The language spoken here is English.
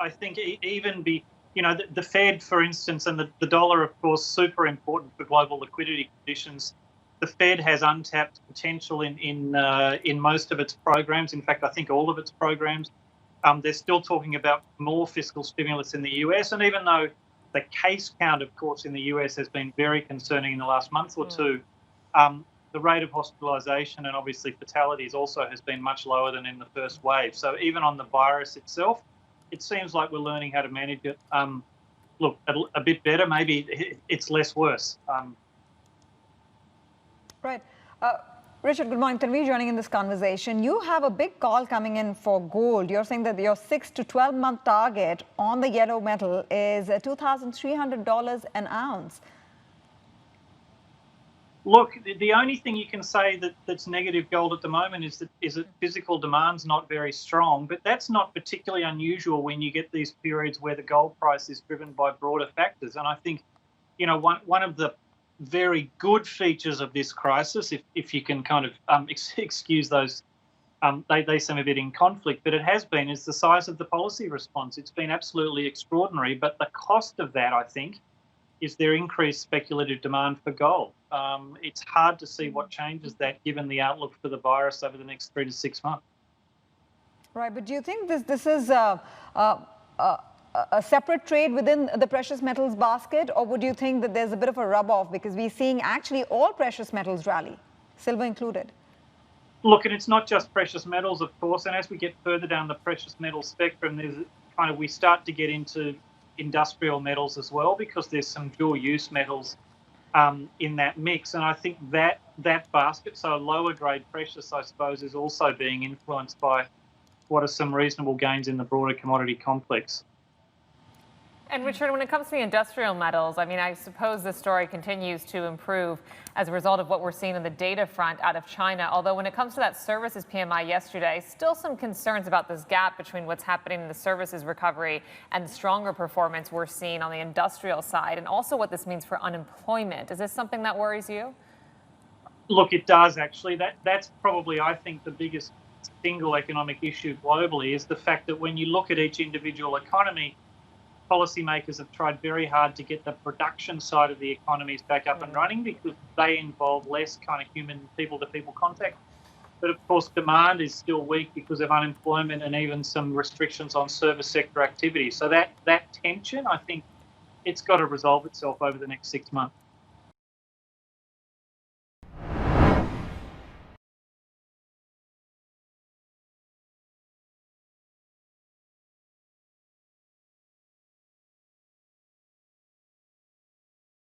I think the Fed, for instance, and the dollar, of course, super important for global liquidity conditions. The Fed has untapped potential in most of its programs. In fact, I think all of its programs. They're still talking about more fiscal stimulus in the US, and even though the case count, of course, in the US has been very concerning in the last month or two, the rate of hospitalisation and obviously fatalities also has been much lower than in the first wave. So even on the virus itself, it seems like we're learning how to manage it. Look, a bit better. Maybe it's less worse. Right. Richard, good morning. Tanvi joining in this conversation. You have a big call coming in for gold. You're saying that your 6 to 12 month target on the yellow metal is $2,300 an ounce. Look, the only thing you can say that's negative gold at the moment is that physical demand's not very strong, but that's not particularly unusual when you get these periods where the gold price is driven by broader factors. And I think, one of the very good features of this crisis, if you can kind of excuse those, they seem a bit in conflict, but it has been, is the size of the policy response. It's been absolutely extraordinary, but the cost of that, I think, is their increased speculative demand for gold. It's hard to see what changes that given the outlook for the virus over the next 3 to 6 months. Right, but do you think this is a separate trade within the precious metals basket, or would you think that there's a bit of a rub-off because we're seeing actually all precious metals rally, silver included? Look, and it's not just precious metals, of course, and as we get further down the precious metal spectrum, we start to get into industrial metals as well, because there's some dual use metals in that mix. And I think that basket, so lower grade precious, I suppose, is also being influenced by what are some reasonable gains in the broader commodity complex. And Richard, when it comes to the industrial metals, I mean, I suppose the story continues to improve as a result of what we're seeing on the data front out of China. Although when it comes to that services PMI yesterday, still some concerns about this gap between what's happening in the services recovery and the stronger performance we're seeing on the industrial side, and also what this means for unemployment. Is this something that worries you? Look, it does actually. That's probably, I think, the biggest single economic issue globally is the fact that when you look at each individual economy, policymakers have tried very hard to get the production side of the economies back up and running because they involve less kind of human people-to-people contact. But of course, demand is still weak because of unemployment and even some restrictions on service sector activity. So that tension, I think, it's got to resolve itself over the next 6 months.